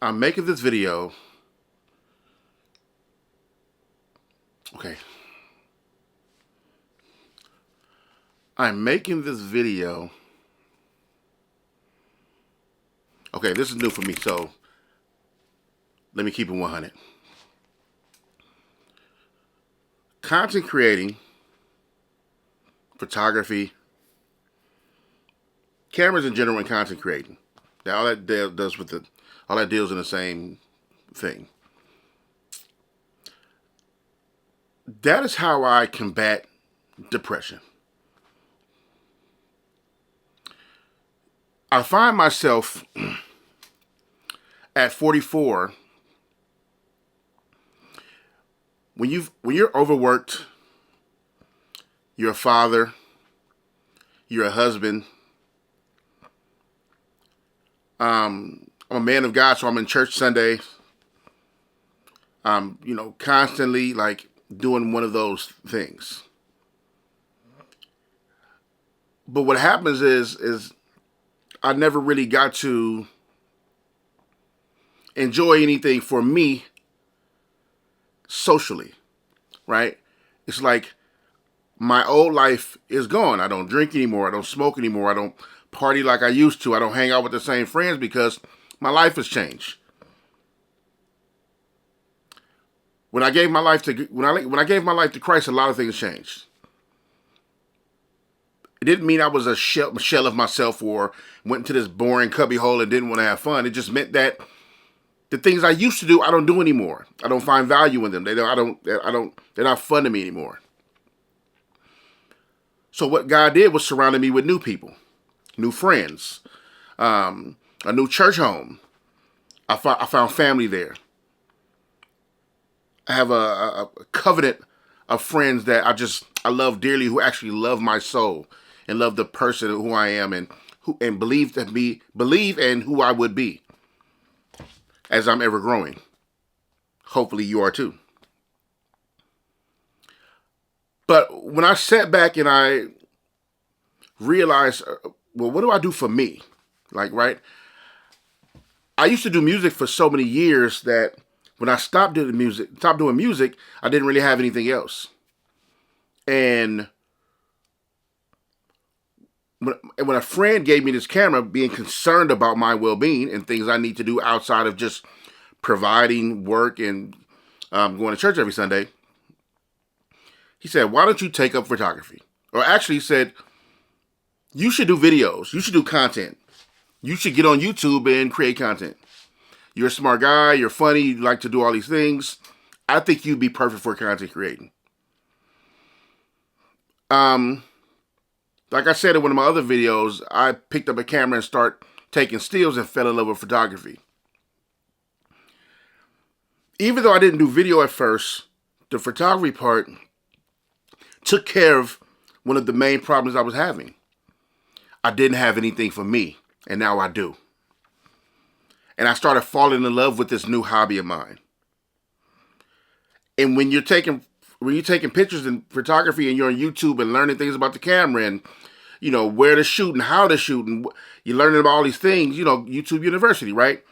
I'm making this video. Okay. I'm making this video. Okay, this is new for me, so let me keep it 100. Content creating, photography, cameras in general, and content creating. All that does with all that deals in the same thing. That is how I combat depression. I find myself at 44 when you're overworked, you're a father, you're a husband. I'm a man of God, so I'm in church Sunday. I'm, constantly like doing one of those things. But what happens is I never really got to enjoy anything for me socially, right? It's like my old life is gone. I don't drink anymore. I don't smoke anymore. I don't party like I used to. I don't hang out with the same friends because my life has changed. When I gave my life to when I gave my life to Christ, a lot of things changed. It didn't mean I was a shell of myself or went into this boring cubbyhole and didn't want to have fun. It just meant that the things I used to do, I don't do anymore. I don't find value in them. They're not fun to me anymore. So what God did was surrounded me with new people, new friends, a new church home. I found family there. I have a covenant of friends that I love dearly, who actually love my soul and love the person who I am and believe in who I would be as I'm ever growing. Hopefully you are too. But when I sat back and I realized, well, what do I do for me? Like, right? I used to do music for so many years that when I stopped doing music, I didn't really have anything else. And when a friend gave me this camera, being concerned about my well-being and things I need to do outside of just providing work and going to church every Sunday, he said, why don't you take up photography? Or actually he said, you should do videos. You should do content. You should get on YouTube and create content. You're a smart guy. You're funny. You like to do all these things. I think you'd be perfect for content creating. Like I said in one of my other videos, I picked up a camera and started taking stills and fell in love with photography. Even though I didn't do video at first, the photography part took care of one of the main problems I was having. I didn't have anything for me, and now I do. And I started falling in love with this new hobby of mine. And when you're taking pictures and photography and you're on YouTube and learning things about the camera and, where to shoot and how to shoot and you're learning about all these things, YouTube University, right?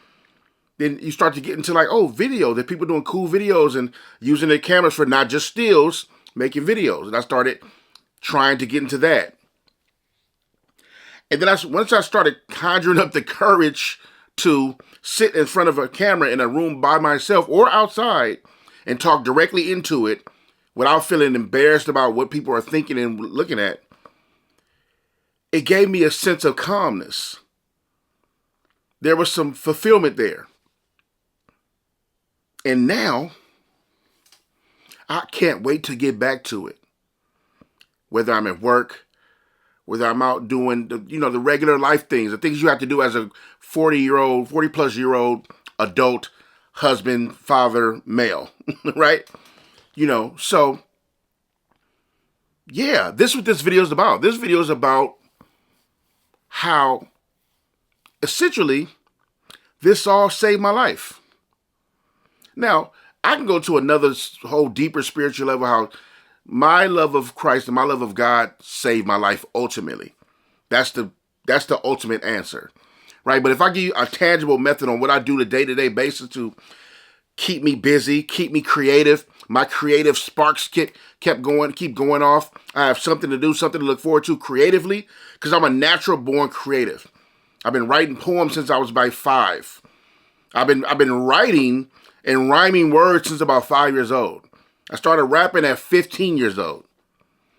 Then you start to get into like, video. There are people doing cool videos and using their cameras for not just stills, making videos. And I started trying to get into that. And then once I started conjuring up the courage to sit in front of a camera in a room by myself or outside and talk directly into it without feeling embarrassed about what people are thinking and looking at, it gave me a sense of calmness. There was some fulfillment there. And now, I can't wait to get back to it. Whether I'm at work, whether I'm out doing the regular life things, the things you have to do as a 40-plus-year-old adult husband, father, male, right? So yeah, this is what this video is about. This video is about how essentially this all saved my life. Now, I can go to another whole deeper spiritual level, how my love of Christ and my love of God saved my life ultimately. That's the ultimate answer, right? But if I give you a tangible method on what I do on a day-to-day basis to keep me busy, keep me creative, my creative sparks keep going off. I have something to do, something to look forward to creatively, because I'm a natural born creative. I've been writing poems since I was about 5. I've been writing and rhyming words since about 5 years old. I started rapping at 15 years old.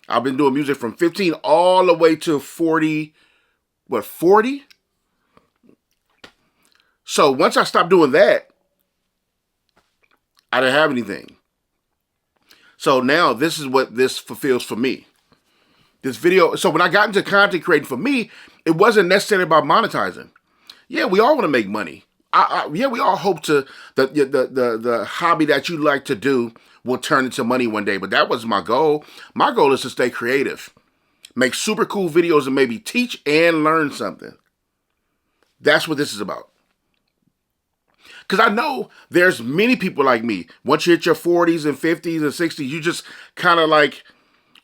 I've been doing music from 15 all the way to 40. What, 40? So once I stopped doing that, I didn't have anything. So now this is what this fulfills for me. This video. So when I got into content creating for me, it wasn't necessarily about monetizing. Yeah, we all want to make money. Yeah, we all hope to the hobby that you like to do will turn into money one day. But that was my goal. My goal is to stay creative, make super cool videos, and maybe teach and learn something. That's what this is about. Because I know there's many people like me. Once you hit your 40s and 50s and 60s, you just kind of like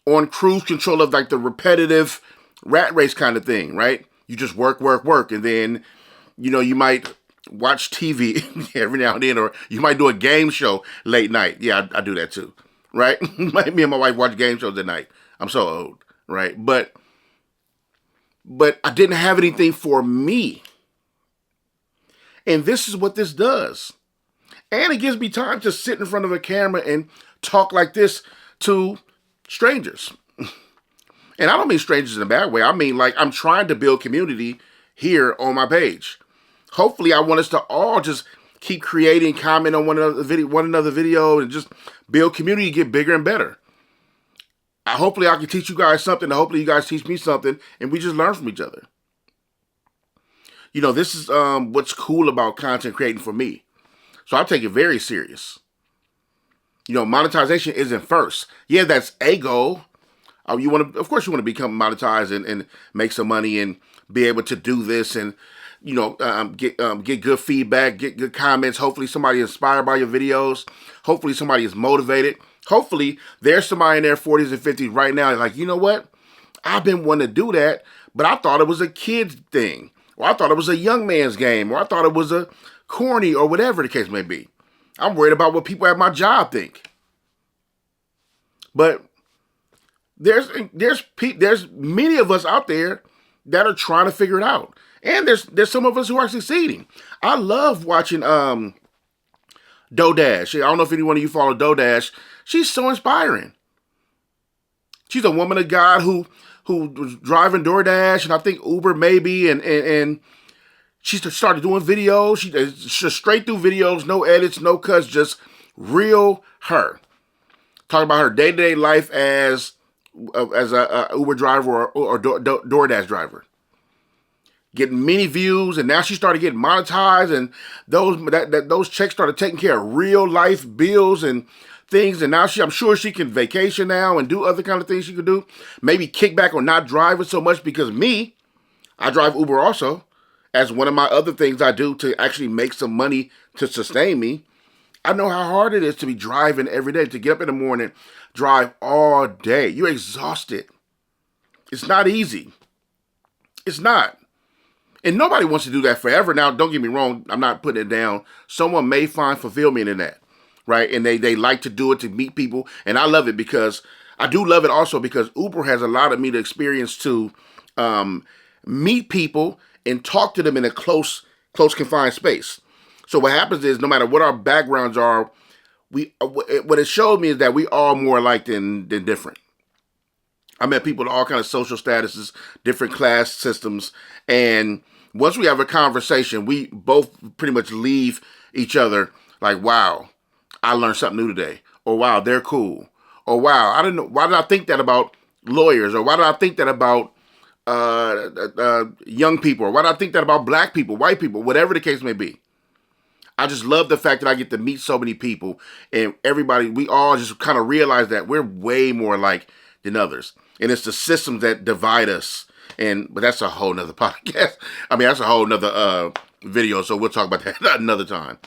on cruise control of like the repetitive rat race kind of thing, right? You just work, and then, you might watch TV every now and then, or you might do a game show late night. Yeah, I do that too, right? Me and my wife watch game shows at night. I'm so old, right? But I didn't have anything for me. And this is what this does. And it gives me time to sit in front of a camera and talk like this to strangers. And I don't mean strangers in a bad way. I mean, like, I'm trying to build community here on my page. Hopefully, I want us to all just keep creating, comment on one another video, and just build community, get bigger and better. Hopefully, I can teach you guys something. Hopefully, you guys teach me something, and we just learn from each other. This is what's cool about content creating for me. So I take it very serious. Monetization isn't first. Yeah, that's a goal. Of course, you want to become monetized and make some money and be able to do this and, get good feedback, get good comments. Hopefully somebody is inspired by your videos. Hopefully somebody is motivated. Hopefully there's somebody in their 40s and 50s right now like, you know what? I've been wanting to do that, but I thought it was a kid's thing. Or I thought it was a young man's game. Or I thought it was a corny or whatever the case may be. I'm worried about what people at my job think. But there's many of us out there that are trying to figure it out. And there's some of us who are succeeding. I love watching Dodash. I don't know if any one of you follow Dodash. She's so inspiring. She's a woman of God who was driving DoorDash and I think Uber maybe, and she started doing videos. She just straight through videos, no edits, no cuts, just real her. Talking about her day-to-day life as a Uber driver or DoorDash driver. Getting many views, and now she started getting monetized, and those checks started taking care of real life bills and things, and now I'm sure she can vacation now and do other kind of things she could do. Maybe kick back on not driving so much, because I drive Uber also as one of my other things I do to actually make some money to sustain me. I know how hard it is to be driving every day, to get up in the morning, drive all day. You're exhausted. It's not easy. It's not. And nobody wants to do that forever. Now, don't get me wrong. I'm not putting it down. Someone may find fulfillment in that, right? And they like to do it to meet people. And I love it because I do love it also because Uber has allowed me the experience to meet people and talk to them in a close confined space. So what happens is no matter what our backgrounds are, what it showed me is that we are more alike than different. I met people of all kinds of social statuses, different class systems, and once we have a conversation, we both pretty much leave each other like, wow, I learned something new today. Or wow, they're cool. Or wow, I didn't know. Why did I think that about lawyers? Or why did I think that about young people? Or why did I think that about black people, white people, whatever the case may be? I just love the fact that I get to meet so many people, and everybody, we all just kind of realize that we're way more alike than others. And it's the systems that divide us. But that's a whole nother podcast. I mean, that's a whole nother video. So we'll talk about that another time.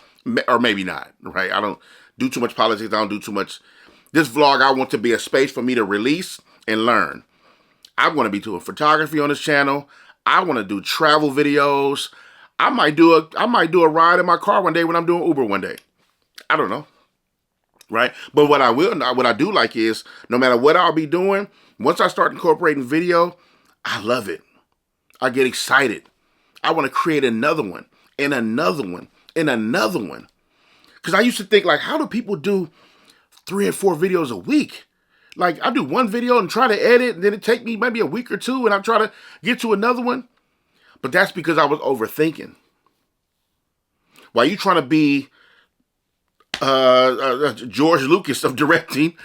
Or maybe not, right? I don't do too much politics. I don't do too much. This vlog, I want to be a space for me to release and learn. I want to be doing photography on this channel. I want to do travel videos. I might do a ride in my car one day when I'm doing Uber one day. I don't know, right? But what I do like is no matter what I'll be doing, once I start incorporating video, I love it. I get excited. I want to create another one and another one and another one. Because I used to think like, how do people do 3 or 4 videos a week? Like I do one video and try to edit, and then it take me maybe a week or two, and I try to get to another one. But that's because I was overthinking. While you trying to be George Lucas of directing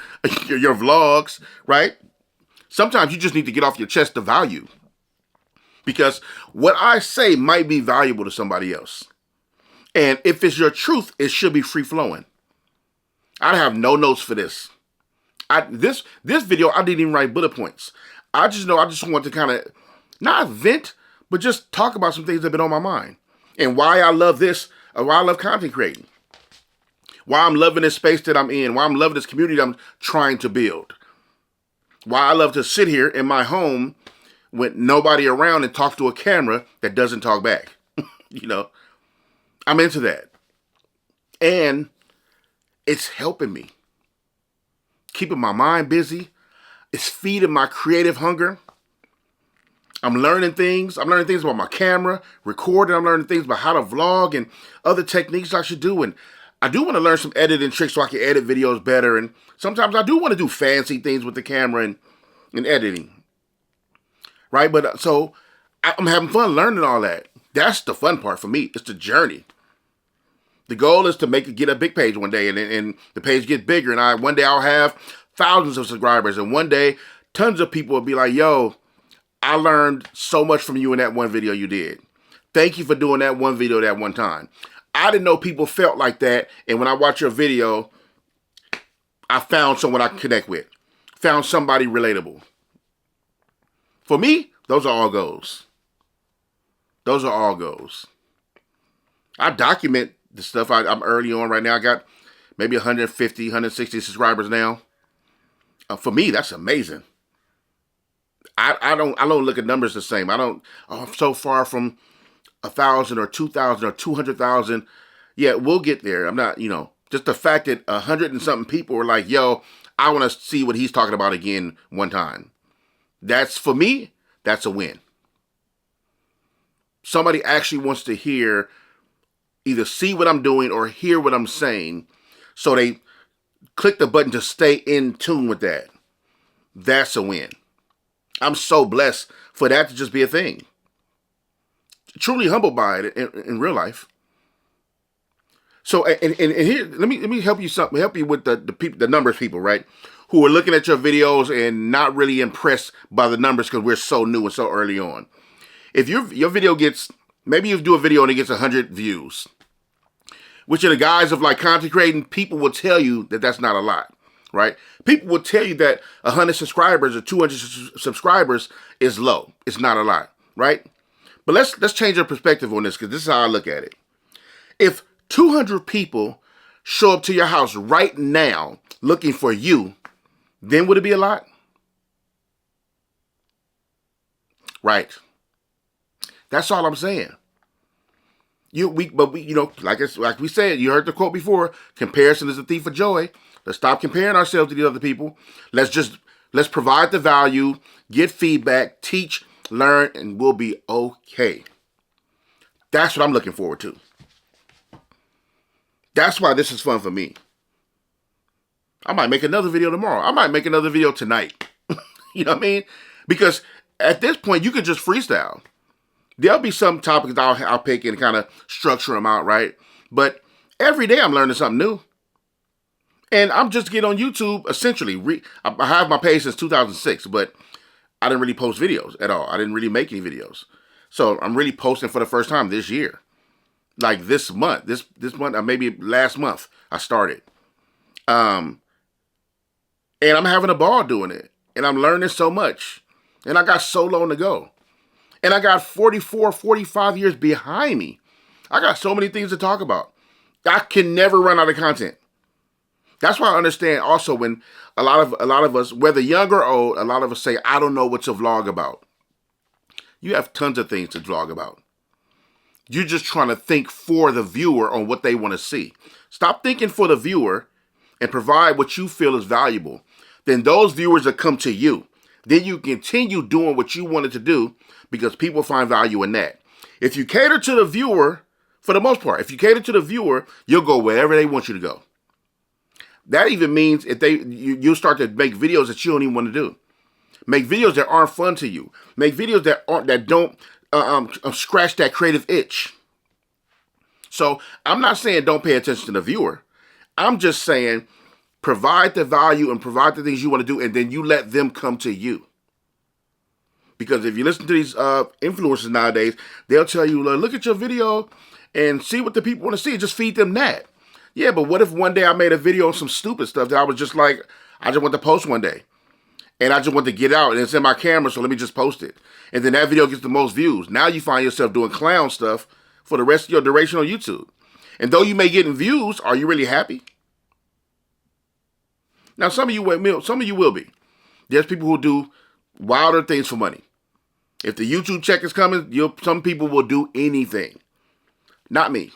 your vlogs, right? Sometimes you just need to get off your chest the value. Because what I say might be valuable to somebody else. And if it's your truth, it should be free flowing. I have no notes for this. This video, I didn't even write bullet points. I just want to kind of not vent, but just talk about some things that have been on my mind. And why I love this, or why I love content creating. Why I'm loving this space that I'm in. Why I'm loving this community I'm trying to build. Why I love to sit here in my home with nobody around and talk to a camera that doesn't talk back. You know, I'm into that. And it's helping me. Keeping my mind busy. It's feeding my creative hunger. I'm learning things. I'm learning things about my camera, recording. I'm learning things about how to vlog and other techniques I should do. And I do want to learn some editing tricks so I can edit videos better. And sometimes I do want to do fancy things with the camera and editing. Right? But so I'm having fun learning all that. That's the fun part for me. It's the journey. The goal is to get a big page one day, and the page get bigger. And one day I'll have thousands of subscribers. And one day tons of people will be like, yo, I learned so much from you in that one video you did. Thank you for doing that one video that one time. I didn't know people felt like that. And when I watch your video, I found someone I can connect with. Found somebody relatable. For me, those are all goals. Those are all goals. I document the stuff I'm early on right now. I got maybe 150, 160 subscribers now. For me, that's amazing. I don't look at numbers the same. I'm so far from 1,000 or 2,000 or 200,000. Yeah, we'll get there. I'm not, just the fact that 100 and something people were like, yo, I want to see what he's talking about again one time. That's, for me, that's a win. Somebody actually wants to either see what I'm doing or hear what I'm saying, so they click the button to stay in tune with that. That's a win. I'm so blessed for that to just be a thing. Truly humbled by it in real life. So, and here, let me help you with the numbers people, right? Who are looking at your videos and not really impressed by the numbers because we're so new and so early on. If your video gets, maybe you do a video and it gets 100 views, which in the guise of like content creating, people will tell you that that's not a lot. Right? People will tell you that 100 subscribers or 200 subscribers is low. It's not a lot, right? But let's change our perspective on this, because this is how I look at it. If 200 people show up to your house right now looking for you, then would it be a lot? Right. That's all I'm saying. Like we said, you heard the quote before, comparison is a thief of joy. Let's stop comparing ourselves to these other people. Let's provide the value, get feedback, teach, learn, and we'll be okay. That's what I'm looking forward to. That's why this is fun for me. I might make another video tomorrow. I might make another video tonight. You know what I mean? Because at this point, you could just freestyle. There'll be some topics I'll pick and kind of structure them out, right? But every day I'm learning something new. And I'm just getting on YouTube, essentially. I have my page since 2006, but I didn't really post videos at all. I didn't really make any videos. So I'm really posting for the first time this year. Like this month, this month, or maybe last month, I started. And I'm having a ball doing it. And I'm learning so much. And I got so long to go. And I got 44, 45 years behind me. I got so many things to talk about. I can never run out of content. That's why I understand also when a lot of us, whether young or old, a lot of us say, I don't know what to vlog about. You have tons of things to vlog about. You're just trying to think for the viewer on what they want to see. Stop thinking for the viewer and provide what you feel is valuable. Then those viewers will come to you. Then you continue doing what you wanted to do because people find value in that. If you cater to the viewer, for the most part, if you cater to the viewer, you'll go wherever they want you to go. That even means if you'll start to make videos that you don't even want to do. Make videos that aren't fun to you. Make videos that don't scratch that creative itch. So I'm not saying don't pay attention to the viewer. I'm just saying provide the value and provide the things you want to do, and then you let them come to you. Because if you listen to these influencers nowadays, they'll tell you, look at your video and see what the people want to see. Just feed them that. Yeah, but what if one day I made a video on some stupid stuff that I was just like, I just want to post one day. And I just want to get out and it's in my camera, so let me just post it. And then that video gets the most views. Now you find yourself doing clown stuff for the rest of your duration on YouTube. And though you may get in views, are you really happy? Now some of you will be. There's people who do wilder things for money. If the YouTube check is coming, some people will do anything. Not me.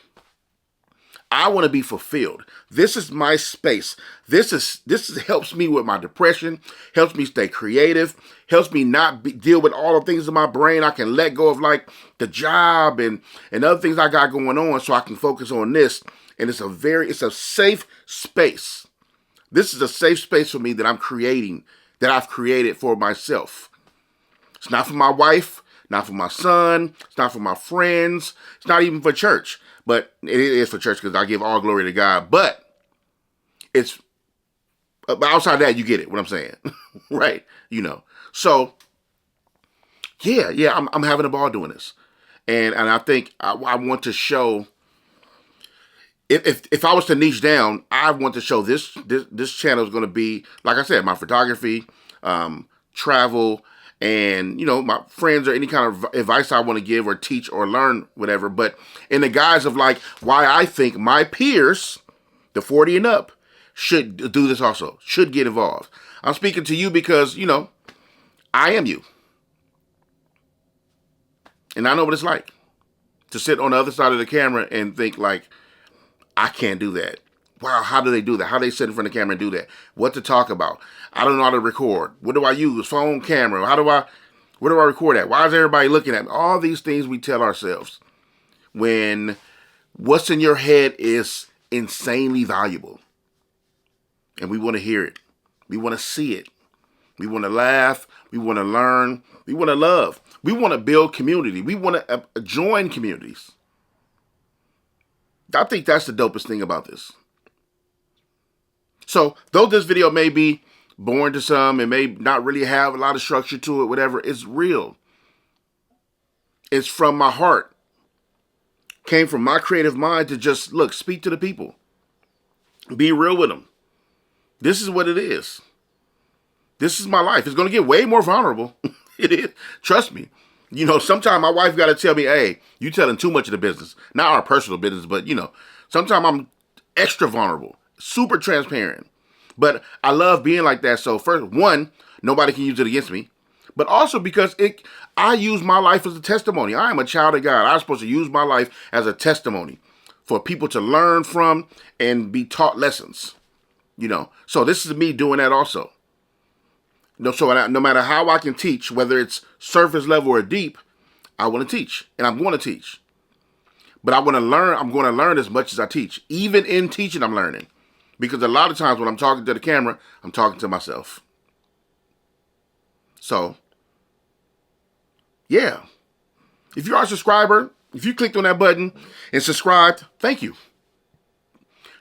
I want to be fulfilled. This is my space. This helps me with my depression, helps me stay creative, helps me not deal with all the things in my brain. I can let go of like the job and other things I got going on so I can focus on this. And it's a safe space. This is a safe space for me that I'm creating, that I've created for myself. It's not for my wife, not for my son, it's not for my friends, it's not even for church. But it is for church because I give all glory to God. But it's outside that, you get it, what I'm saying. Right? So, yeah, I'm having a ball doing this. And I think I want to show, if I was to niche down, I want to show this channel is going to be, like I said, my photography, travel, and, my friends or any kind of advice I want to give or teach or learn, whatever. But in the guise of like why I think my peers, the 40 and up, should do this also, should get involved. I'm speaking to you because, I am you. And I know what it's like to sit on the other side of the camera and think like, I can't do that. Wow, how do they do that? How do they sit in front of the camera and do that? What to talk about? I don't know how to record. What do I use? Phone, camera. Where do I record at? Why is everybody looking at me? All these things we tell ourselves when what's in your head is insanely valuable. And we want to hear it. We want to see it. We want to laugh. We want to learn. We want to love. We want to build community. We want to join communities. I think that's the dopest thing about this. So, though this video may be boring to some, it may not really have a lot of structure to it, whatever, it's real. It's from my heart. Came from my creative mind to just, speak to the people. Be real with them. This is what it is. This is my life. It's going to get way more vulnerable. It is. Trust me. Sometimes my wife got to tell me, hey, you telling too much of the business. Not our personal business, but, sometimes I'm extra vulnerable. Super transparent. But I love being like that. So first, one, nobody can use it against me. But also because I use my life as a testimony. I am a child of God. I'm supposed to use my life as a testimony for people to learn from and be taught lessons. So this is me doing that also. So no matter how I can teach, whether it's surface level or deep, I want to teach. And I'm going to teach. But I want to learn. I'm going to learn as much as I teach. Even in teaching, I'm learning. Because a lot of times when I'm talking to the camera, I'm talking to myself. So, yeah. If you are a subscriber, if you clicked on that button and subscribed, thank you.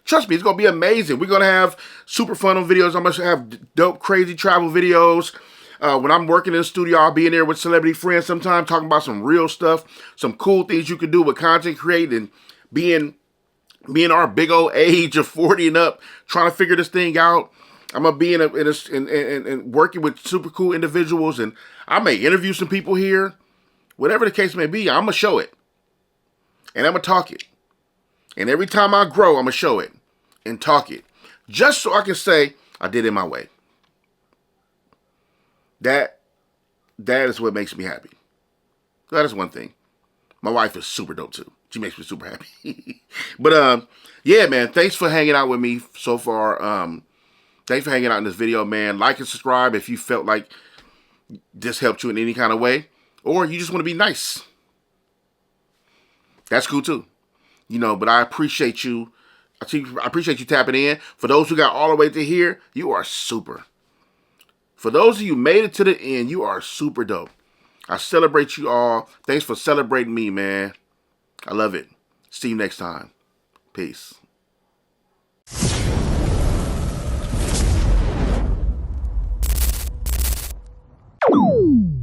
Trust me, it's going to be amazing. We're going to have super fun on videos. I'm going to have dope, crazy travel videos. When I'm working in the studio, I'll be in there with celebrity friends sometimes talking about some real stuff, some cool things you can do with content creating, being our big old age of 40 and up, trying to figure this thing out. I'm going to be in working with super cool individuals, and I may interview some people here. Whatever the case may be, I'm going to show it. And I'm going to talk it. And every time I grow, I'm going to show it and talk it. Just so I can say, I did it my way. That is what makes me happy. That is one thing. My wife is super dope too. She makes me super happy. But yeah, man, thanks for hanging out with me so far. Thanks for hanging out in this video, man. Like and subscribe if you felt like this helped you in any kind of way, or you just want to be nice. That's cool too. But I appreciate you. I appreciate you tapping in. For those who got all the way to here, you are super. For those of you who made it to the end, you are super dope. I celebrate you all. Thanks for celebrating me, man. I love it. See you next time. Peace. Woo!